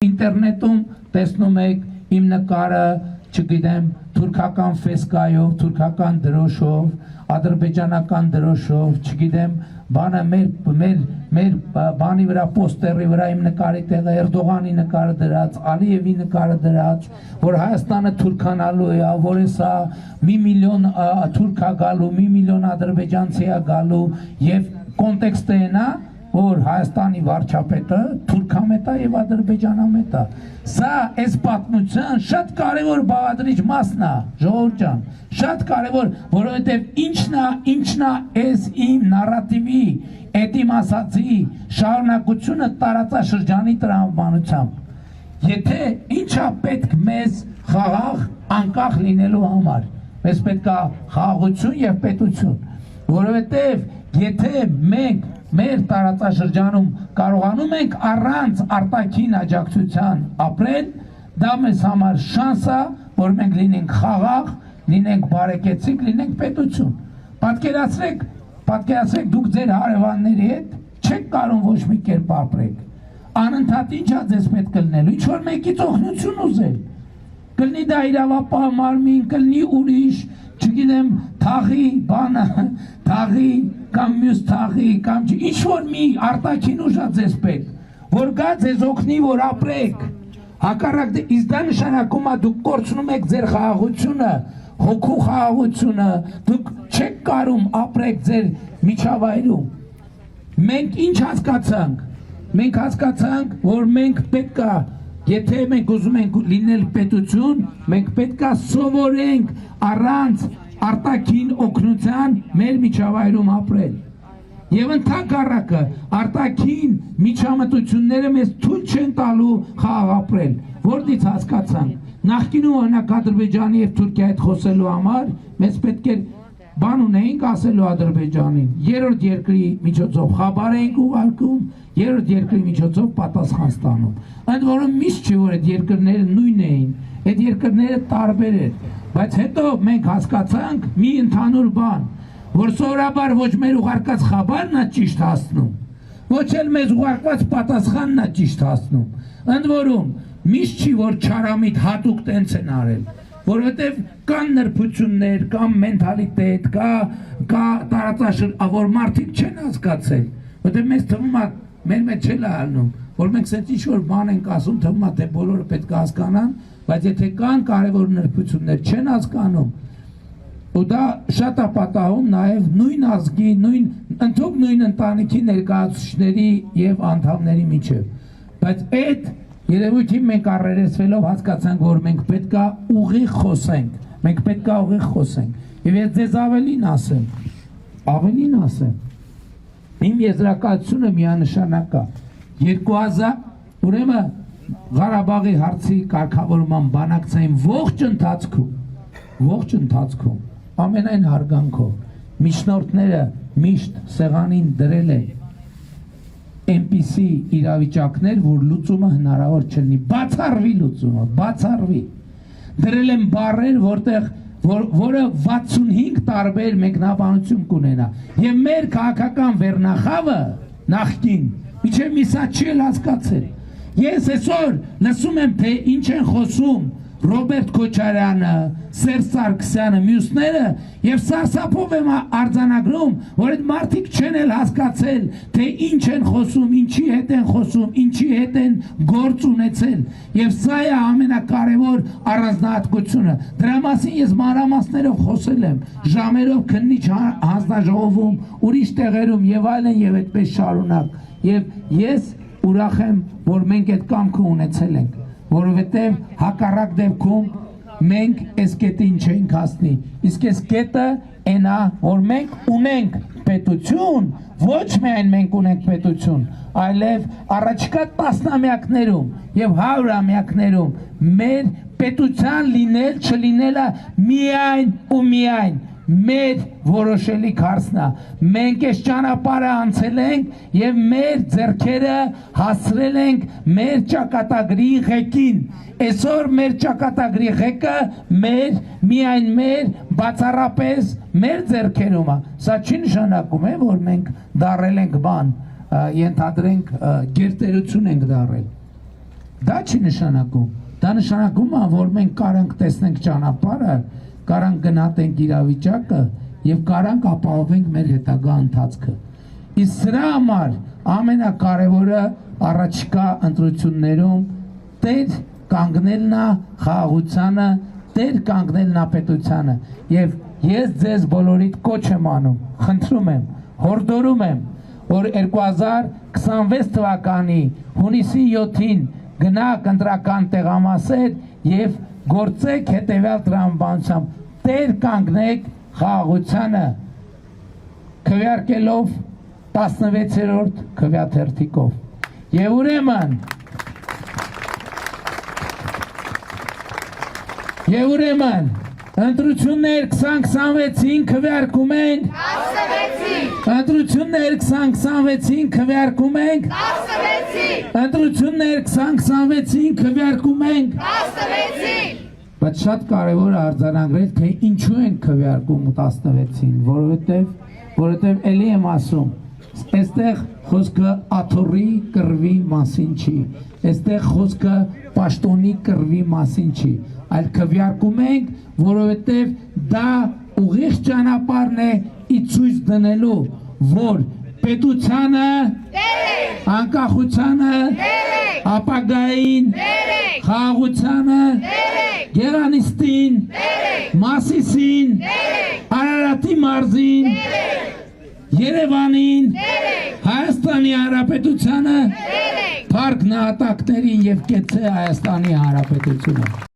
Ինտերնետում տեսնում եք իմ նկարը, չգիտեմ, թուրքական ֆեսկայով, թուրքական դրոշով, ադրբեջանական դրոշով, չգիտեմ, բանը մեր բանի վրա, պոստերի վրա իմ նկարի տեղը Էրդողանի նկարը դրած, Ալիևի նկարը դրած, որ Հայաստանը թուրքանալու է, որ սա մի միլիոն թուրք է գալու, մի միլիոն ադրբեջանցի է գալու եւ կոնտեքստը է նա, որ Հայաստանի վարչապետը թուրքամետ է եւ ադրբեջանամետ է։ Սա այս պատմության շատ կարևոր բաղադրիչ մասն է, ժողովուրդ ջան, շատ կարևոր, որովհետեւ ինչն է այս իմ նարատիվի, էդիմ ասացի շարունակությունը տարածաշրջանի տրամաբանությամբ։ Եթե ինչա պետք մեզ խաղաղ անկախ լինելու համար, մեզ պետք է խաղաղություն եւ պետություն, որովհետեւ եթե մենք մեր տարածաշրջանում կարողանում ենք առանց արտաքին աջակցության ապրել, դա մեզ համար շանս է, որ մենք լինենք խաղաղ, լինենք բարեկեցիկ, լինենք պետություն։ Պատկերացրեք դուք ձեր հարևանների հետ չեք կարող ոչ մի կերպ ապրեք։ Անընդհատ ինչա ձեզ պետք լինելու, ինչ որ մեկից օգնություն ուզել։ Կլինի դա իրավապահ մարմին, կլինի ուրիշ, չգիտեմ, թաղի բանը, թաղի կամ մյուս թաղի կամ ինչ որ մի արտաքին ուժ է ձեզ պետք, որ գա ձեզ օգնի, որ ապրեք։ Հակառակ իսկ դա նշանակում է դուք կորցնում եք ձեր խաղաղությունը, հոգու խաղաղությունը, դուք չեք կարող ապրեք ձեր միջավայրում։ Մենք ինչ հասկացանք։ Մենք հասկացանք, որ մենք պետք է, եթե մենք ուզում ենք լինել պետություն, մենք պետք է սովորենք առանց արտաքին օգնության մեր միջավայրում ապրել։ Եվ ընդհակառակը արտաքին միջամտությունները մեզ թույլ չեն տալու խաղաղ ապրել։ Որտից հասկացանք, նախկինում օրինակ Ադրբեջանի եւ Թուրքիայի հետ խոսելու համար մեզ պետք է բան ունեինք ասելու Ադրբեջանին, երրորդ երկրի միջոցով խաբար էինք ուղարկում, երրորդ երկրի միջոցով պատասխան ստանում։ Ընդ որում միշտ չէ որ այդ երկրները նույնն էին, այդ երկրները տարբեր էր, բայց հետո մենք հասկացանք մի ընդհանուր բան, որ սովորաբար ոչ մեր ուղարկած խաբարն է ճիշտ հասնում, ոչ էլ մեզ ուղարկված պատասխանն է ճիշտ հասնում։ Ընդ որում միշտ չի որ չարամիտ հատուկ տենց են արել, որովհետև կան նրբություններ, կամ մենթալիտետ, կա տարածաշրջան, որ մարդիկ չեն հասկացել, որովհետև մեզ թվում է, մեր մեջ չէ ալնում, որ մենք սենց ինչ-որ բան ենք ասում, թվում է, թե բոլորը պետք է հասկանան, բայց եթե կան կարևոր նրբություններ, չեն հասկանում, ու դա շատ է պատահում նաև նույն ազգի, ընդհանուր նույն ընտանիքի ներկայացուցիչների եւ անդամների միջև, բայց այդ երևույթին մենք առերեսվելով հասկացանք, որ մենք պետք է ուղիղ խոսենք, եւ ես ձեզ ավելին ասեմ, իմ եզրակացությունը միանշանակ է, 2000 ուրեմն Ղարաբաղի հարցի կարգավորման բանակցային ողջ ընթացքում ամենայն հարգանքով միջնորդները միշտ սեղանին դրել են այնպիսի իրավիճակներ, որ լուծումը հնարավոր չլինի, բացառվի, դրել են բառեր, որը 65 տարբեր մեկնաբանություն կունենա, եւ մեր քաղաքական վերնախավը նախկին, միջև միսա չի էլ հասկացել, ես այսօր լսում եմ, թե ինչ են խոսում Ռոբերտ Քոչարյանը, Սերժ Սարգսյանը, մյուսները եւ սարսափով եմ արձանագրում, որ այդ մարդիկ չեն էլ հասկացել, թե ինչ են խոսում, ինչի հետ են խոսում, ինչի հետ են գործ ունեցել եւ սա է ամենակարևոր առանձնահատկությունը։ Դրա մասին ես մանրամասներով խոսել եմ, ժամերով քննիչ հանձնաժողովում, ուրիշ տեղերում եւ այլն եւ այդպես շարունակ։ Եվ ես ուրախ եմ, որ մենք այդ կամքը ունեցել ենք, որովհետև հակառակ դեպքում մենք այս կետին չենք հասնի, իսկ այս կետը այնա, որ մենք ունենք պետություն, ոչ միայն մենք ունենք պետություն, այլև առաջիկա տասնամյակներում եւ 100-ամյակներում մեր պետության լինել չլինելը միայն ու միայն մեր որոշելիք հարցն է, մենք այս ճանապարհը անցել ենք եւ մեր ձեռքերը հասցրել ենք մեր ճակատագրի ղեկին, այսօր մեր ճակատագրի ղեկը միայն մեր բացառապես մեր ձեռքերում է, սա չի նշանակում է, որ մենք դարել ենք բան, ենթադրենք գերտերություն ենք դարել, Դա չի նշանակում։ Դա նշանակում է, որ մենք կարանք տեսնենք ճանապարհը, կարանք գնահատենք իրավիճակը եւ կարանք ապահովենք մեր հետագա ընթացքը։ Իսկ սրա համար ամենակարևորը առաջիկա ընտրություններում տեր կանգնելն է խաղաղությանը, տեր կանգնելն է պետությանը եւ ես ձեզ բոլորիդ կոչ եմ անում, խնդրում եմ, հորդորում եմ, որ 2026 թվականի հունիսի 7-ին գնաք ընտրական տեղամասեր եւ գործեք հետեւյալ տրամաբանությամբ, տեր կանգնեք խաղաղությանը, քվեարկելով 16-րդ քվեաթերթիկով եւ ուրեմն ընտրություններ 2026-ին քվեարկում ենք 16-ին ընտրություններ 2026-ին քվեարկում ենք 16-ին ընտրություններ 2026-ին քվեարկում ենք 16-ին բայց շատ կարևոր է արձանագրել թե ինչու են քվեարկում 16-ին որովհետև ելի եմ ասում այստեղ խոսքը աթոռի կռվի մասին չի այստեղ խոսքը պաշտոնի կռվի մասին չի այլ քվեարկում ենք որովհետև դա ուղիղ ճանապարհն է ի ցույց դնելու որ պետությանը անկախությանը ապագային խաղաղությանը գեղանիստին Մասիսին Արարատի մարզին Երևանին Հայաստանի Հանրապետությանը փառք նահատակներին եւ կեցե Հայաստանի Հանրապետությունը